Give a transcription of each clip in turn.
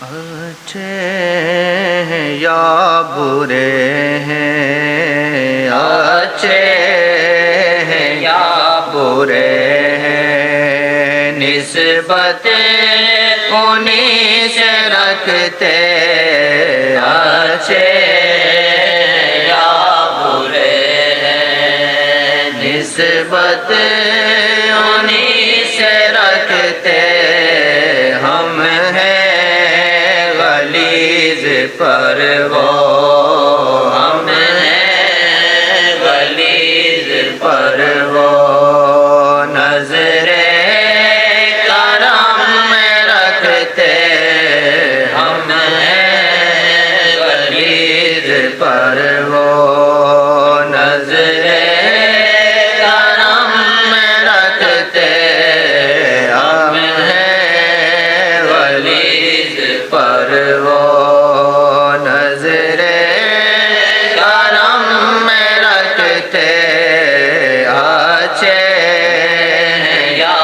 اچھے ہیں یا برے ہیں، اچھے ہیں یا برے ہیں، نسبت انہیں سے رکھتے، اچھے یا برے ہیں، نسبت انہیں سے رکھتے، ہم ہیں غلیظ پر وہ، ہم ہیں غلیظ پر وہ، نظر کرم میں رکھتے، ہم ہیں غلیظ پر وہ، نظر کرم میں رکھتے، ہم ہیں غلیظ پر وہ، نظر کرم میں رکھتے، اچھے ہیں یا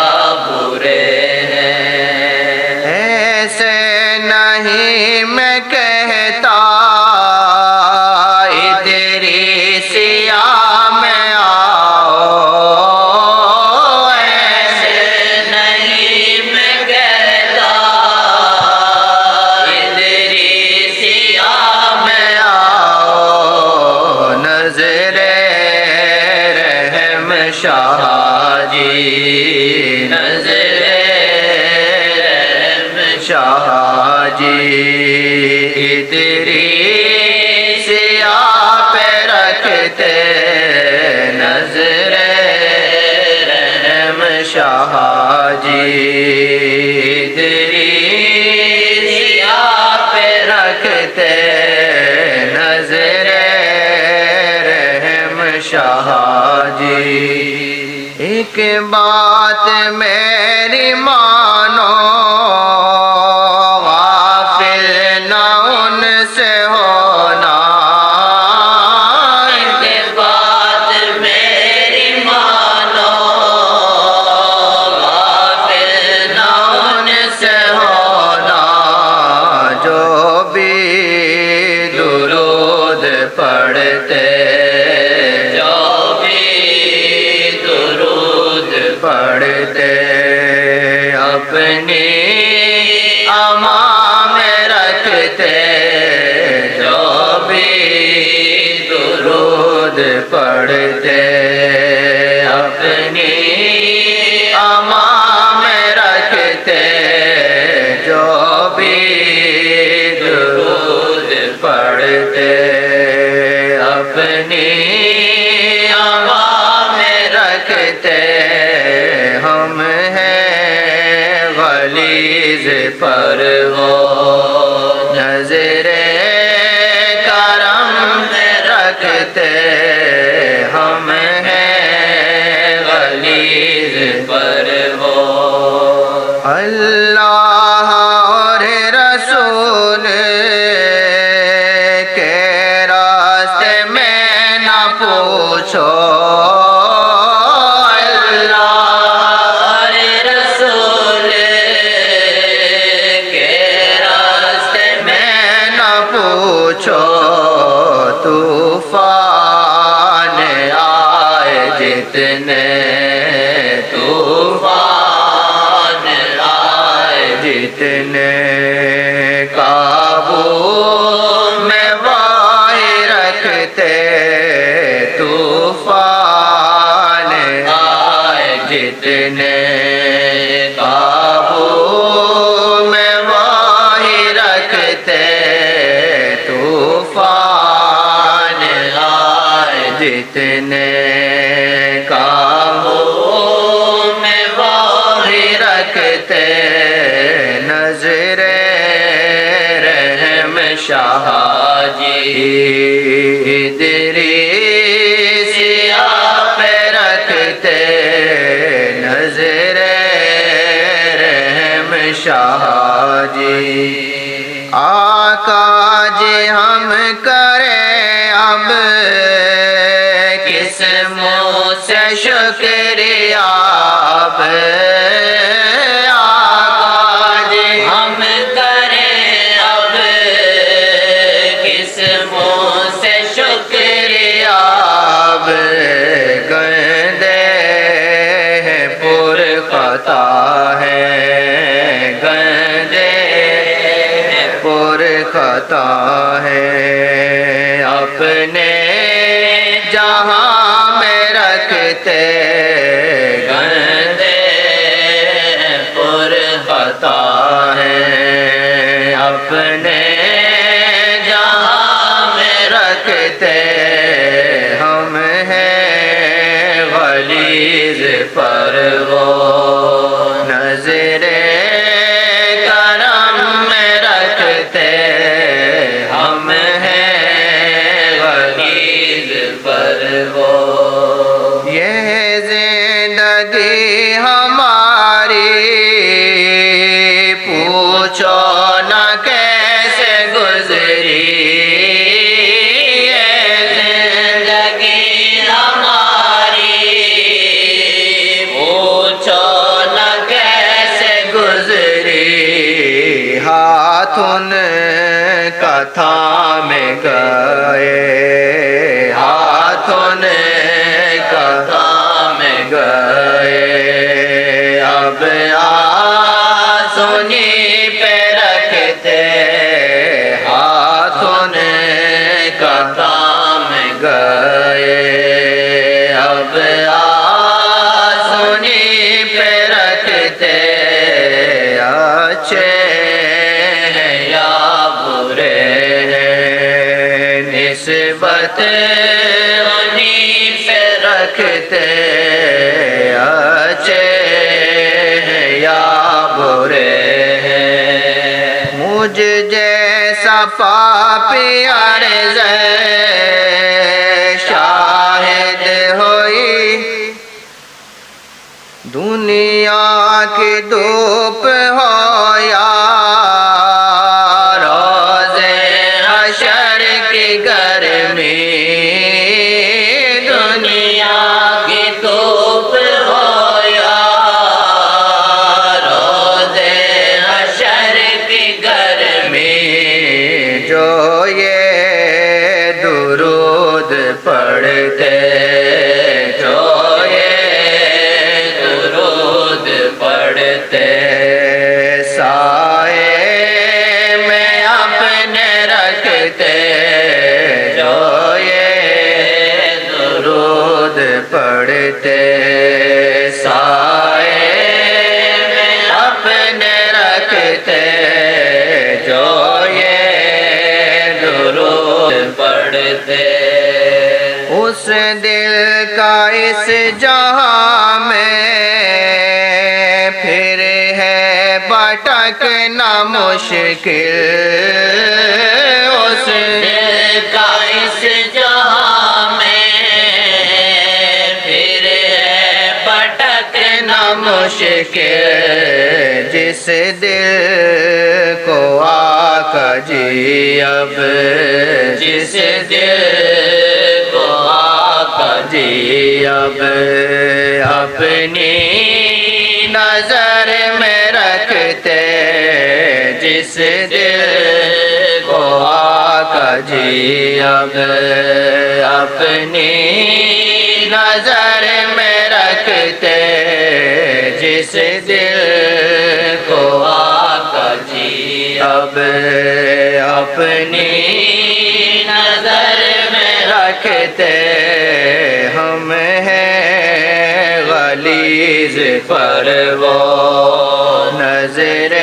برے ہیں، ایسے نہیں میں کہتا ادریسیہ میں آؤ، ایسے نہیں میں کہتا ادریسیہ میں آؤ، نظر رحم شاہ جی، نظر رحم شاہ جی، ادریسیہ پہ رکھتے، نظر رحم شاہ جی، ادریسیہ پہ رکھتے، نظر رحم شاہ جی، ایک بات میری مانو، غافل نہ ان سے ہونا، ایک بات میری مانو، غافل نہ ان سے ہونا، جو بھی درود پڑھتے، جو بھی درود پڑھتے، اپنی امام میں رکھتے، جو بھی درود پڑھتے، اپنی امام میں رکھتے، جو بھی درود پڑھتے، اپنی امام میں رکھتے، ہم ہیں غلیظ پر وہ، نظر کرم میں رکھتے، ہم ہیں غلیظ پر وہ، اللہ اور رسول کے راستے میں نہ پوچھو، طوفان آئے جتنے، طوفان آئے جتنے، قابو میں وہی رکھتے، طوفان آئے جتنے، قابو میں وہی رکھتے، طوفان آئے جتنے، قابو میں وہی رکھتے، نظر رحم شاہ جی، ادریسیہ پہ رکھتے، نظر رحم شاہ جی، آقا جی ہم کریں اب کس منہ سے شکریہ، اب آقا جی ہم کریں خطا ہے، اپنے جہاں میں رکھتے گندے پر خطا ہے، اپنے جہاں میں رکھتے ہم ہیں غلیظ پر وہ نظر کرم میں رکھتے ہم ہیں غلیظ پر وہ۔ یہ زندگی ہماری پوچھو نہ کیسے گزری، یہ زندگی ہماری پوچھو نہ کیسے گزری، ہاتھ ان کا تھام گئے، ہاتھ ان کا تھام گئے، اب آسونی پہ رکھتے ہاتھ ان کا تھام گئے، اب آسونی پہ رکھتے اچھے ہیں یا برے ہیں، نسبت انہی پہ رکھتے اچھے ہیں یا برے ہیں، مجھ جیسا پاپی عرض شاہد ہوئی، دنیا کی دھوپ ہو یا روز حشر کی گرمی، دنیا کی دھوپ ہو یا روز حشر کی گرمی، جو یہ درود پڑھتے، جو پڑھتے سائے میں اپنے رکھتے، جو یہ درود پڑھتے سائے میں اپنے رکھتے، جو یہ درود پڑھتے، اس دل کا اس جہاں میں پھر ہے بھٹکنا مشکل، اس دل کا اس جہاں میں پھر ہے بھٹکنا مشکل، جس دل کو آقا جی اب، جس دل کو آقا جی اب اپنی نظر میں رکھتے، جس دل کو آقا جی اب اپنی نظر میں رکھتے، جس دل کو آقا جی اب اپنی نظر میں رکھتے ہم ہیں غلیظ پر وہ نظر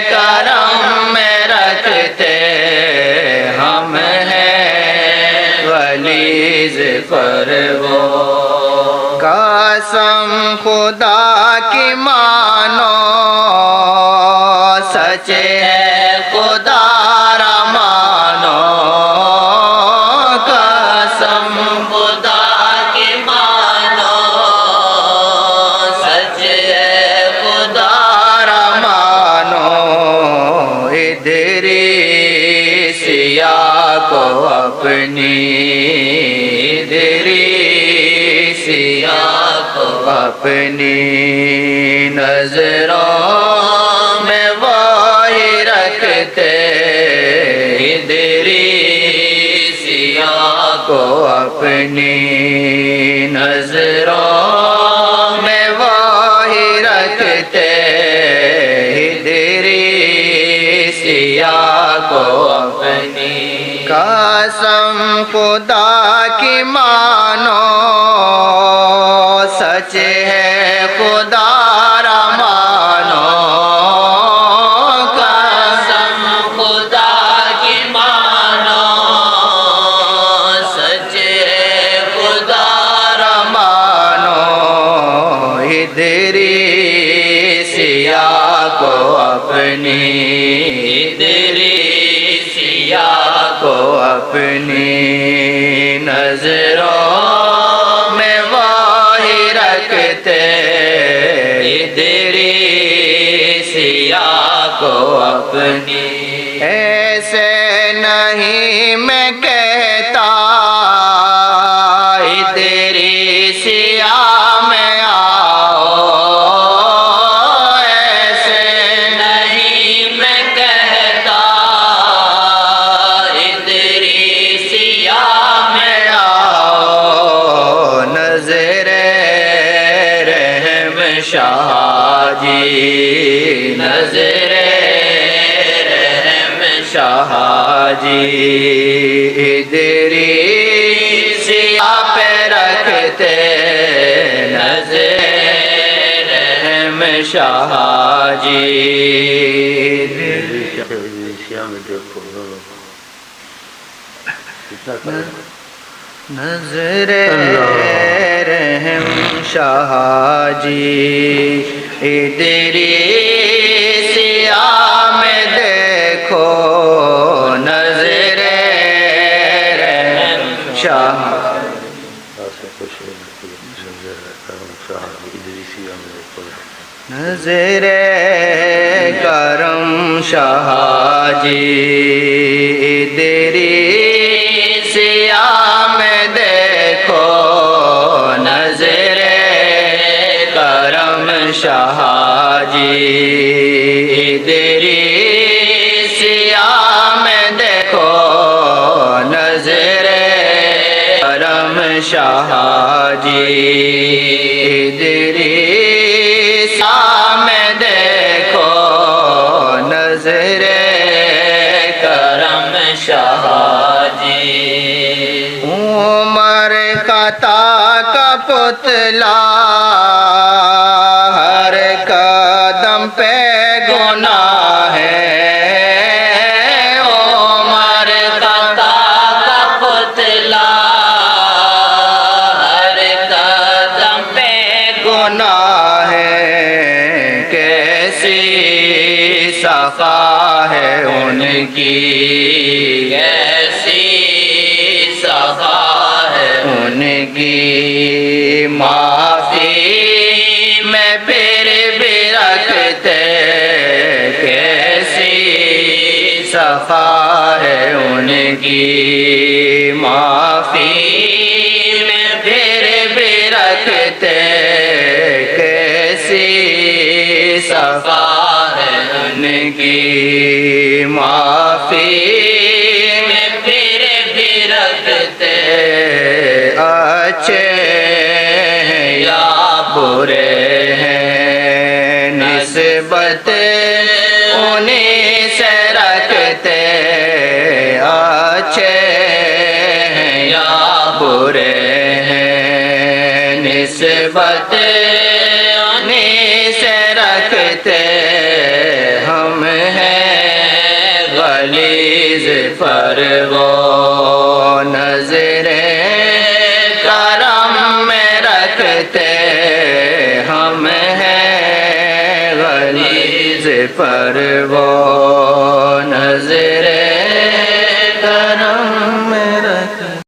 کرم میں رکھتے ہم ہیں غلیظ پر وہ۔ قسم خدا کی مانو سچ ہے خدا را مانو، قسم خدا کی مانو سچ ہے خدا را مانو، ادھری سیا کو اپنی، ادھری سیا کو اپنی نظروں میں وہی رکھتے، ادھری سیا کو اپنی نظروں میں وہی رکھتے، ادھری سیا کو اپنی قسم خدا کی مانو سچ ہے خدا را مانو قسم خدا کی مانو سچ خدا را مانو ادریسیا کو اپنی ادریسیا کو اپنی نظروں میں وہی رکھتے ادریسیا کو اپنی ایسے نہیں میں کہتا ادریسیا میں آؤ ایسے نہیں میں کہتا ادریسیا میں آؤ نظر رحم شاہ جی نظر رحم شاہ جی ادریسیا پہ رکھتے نظر رحم شاہ جی نظر رحم شاہ جی ادریسیا میں دیکھو نظر رحم شاہ نظر کرم شاہ جی ادریسیا میں دیکھو نظر کرم شاہ جی ادریسیا میں دیکھو نظر کرم شاہ جی ادریسیا میں دیکھو نظر کرم شاہ جی عمر خطا کا پتلا ہر قدم پہ گناہ ہے عمر خطا کا پتلا ہر قدم پہ گناہ ہے کیسی صفا ہے ان کی کیسی صفا ہے ان کی معافی میں پھر بھی رکھتے کیسی صفا ہے ان کی معافی میں پھر بھی رکھتے کیسی صفا ہے ان کی معافی میں پھر بھی رکھتے اچھے ہیں یا برے ہیں نسبت انہیں سے رکھتے اچھے ہیں یا برے ہیں نسبت انہیں سے رکھتے ہم ہیں غلیظ پر وہ نظر کرم میں رکھتے ہم ہیں غلیظ پر وہ نظر